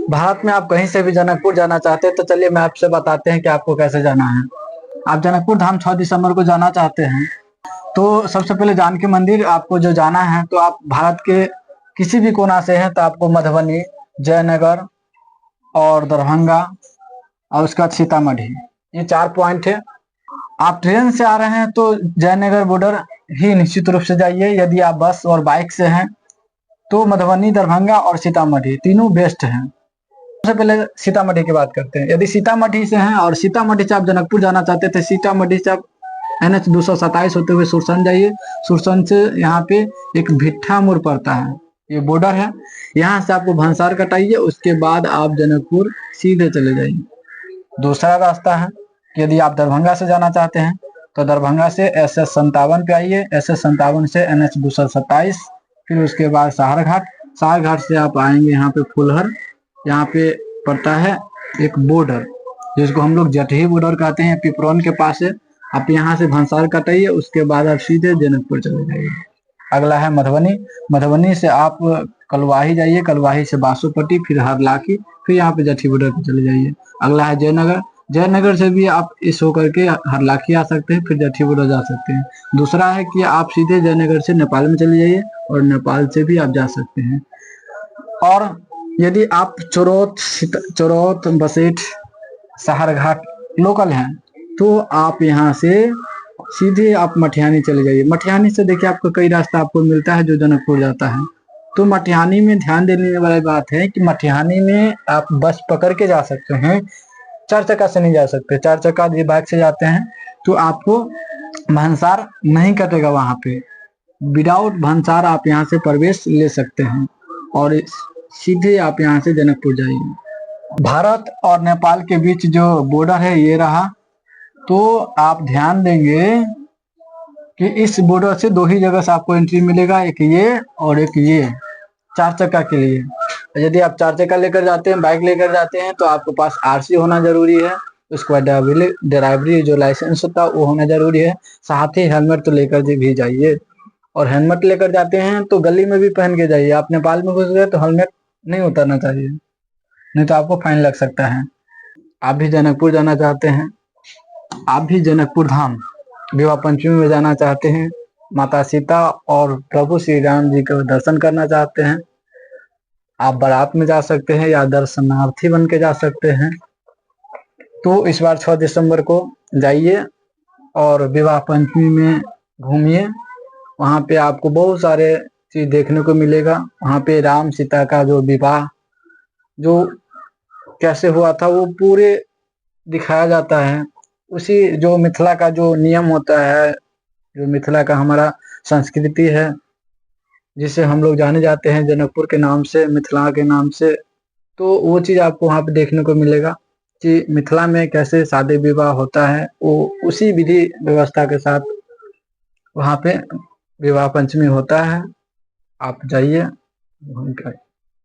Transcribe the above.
भारत में आप कहीं से भी जनकपुर जाना चाहते हैं तो चलिए मैं आपसे बताते हैं कि आपको कैसे जाना है। आप जनकपुर धाम 6 दिसंबर को जाना चाहते हैं तो सबसे पहले जानकी मंदिर आपको जो जाना है, तो आप भारत के किसी भी कोना से हैं तो आपको मधुबनी, जयनगर और दरभंगा और उसके बाद सीतामढ़ी, ये 4 पॉइंट है। आप ट्रेन से आ रहे हैं तो जयनगर बॉर्डर ही निश्चित रूप से जाइए। यदि आप बस और बाइक से हैं तो मधुबनी, दरभंगा और सीतामढ़ी तीनों बेस्ट हैं। सबसे पहले सीतामढ़ी की बात करते हैं। यदि सीतामढ़ी से हैं और सीतामढ़ी से आप जनकपुर जाना चाहते थे, सीतामढ़ी से आप NH 227 होते हुए सुरसंड जाइए। सुरसंड से यहाँ पे एक भिट्ठा मोड़ पड़ता है, ये बॉर्डर है। यहाँ से आपको भंसार कटाइए, उसके बाद आप जनकपुर सीधे चले जाइए। दूसरा रास्ता है, यदि आप दरभंगा से जाना चाहते हैं तो दरभंगा से SS 57 पे आइए। SS 57 से NH 227, फिर उसके बाद सहारघाट। सहारघाट से आप आएंगे यहाँ पे फुलहर, यहाँ पे पड़ता है एक बॉर्डर जिसको हम लोग जटही बॉर्डर कहते हैं, पिपरौन के पास है। आप यहाँ से भंसार कटाइए, उसके बाद आप सीधे जनकपुर चले जाइए। अगला है मधुबनी। मधुबनी से आप कलवाही जाइए, कलवाही से बासोपट्टी, फिर हरलाखी, फिर यहाँ पे जटही बॉर्डर पे चले जाइए। अगला है जयनगर। जयनगर से भी आप इस होकर के हरलाखी आ सकते हैं, फिर जटही बॉर्डर जा सकते हैं। दूसरा है कि आप सीधे जयनगर से नेपाल में चले जाइए और नेपाल से भी आप जा सकते हैं। और यदि आप चोरोत, बसेठ, सहारघाट लोकल हैं तो आप यहाँ से सीधे आप मटिहानी चले जाइए। मटिहानी से देखिए आपको कई रास्ता आपको मिलता है जो जनकपुर जाता है। तो मटिहानी में ध्यान देने वाली बात है कि मटिहानी में आप बस पकड़ के जा सकते हैं, 4 चक्का से नहीं जा सकते। 4 चक्का यदि बाइक से जाते हैं तो आपको भंसार नहीं कटेगा, वहां पे विदाउट भंसार आप यहाँ से प्रवेश ले सकते हैं और सीधे आप यहाँ से जनकपुर जाइए। भारत और नेपाल के बीच जो बॉर्डर है ये रहा, तो आप ध्यान देंगे कि इस बॉर्डर से 2 ही जगह से आपको एंट्री मिलेगा, एक ये और एक ये 4 चक्का के लिए। यदि आप 4 चक्का लेकर जाते हैं, बाइक लेकर जाते हैं तो आपके पास RC होना जरूरी है। उसके बाद ड्राइवरी जो लाइसेंस होता है वो होना जरूरी है। साथ ही हेलमेट तो लेकर भी जाइए, और हेलमेट लेकर जाते हैं तो गली में भी पहन के जाइए। आप नेपाल में घुस गए तो हेलमेट नहीं उतारना चाहिए, नहीं तो आपको फाइन लग सकता है। आप भी जनकपुर जाना चाहते हैं, आप भी जनकपुर धाम विवाह पंचमी में जाना चाहते हैं, माता सीता और प्रभु श्री राम जी का दर्शन करना चाहते हैं, आप बारात में जा सकते हैं या दर्शनार्थी बन के जा सकते हैं। तो इस बार 6 दिसंबर को जाइए और विवाह पंचमी में घूमिए। वहां पे आपको बहुत सारे चीज देखने को मिलेगा। वहां पे राम सीता का जो विवाह जो कैसे हुआ था वो पूरे दिखाया जाता है। उसी जो मिथिला का जो नियम होता है, जो मिथिला का हमारा संस्कृति है, जिसे हम लोग जाने जाते हैं जनकपुर के नाम से, मिथिला के नाम से, तो वो चीज आपको वहां पे देखने को मिलेगा कि मिथिला में कैसे शादी विवाह होता है। वो उसी विधि व्यवस्था के साथ वहां पे विवाह पंचमी होता है। आप जाइए घूम कर।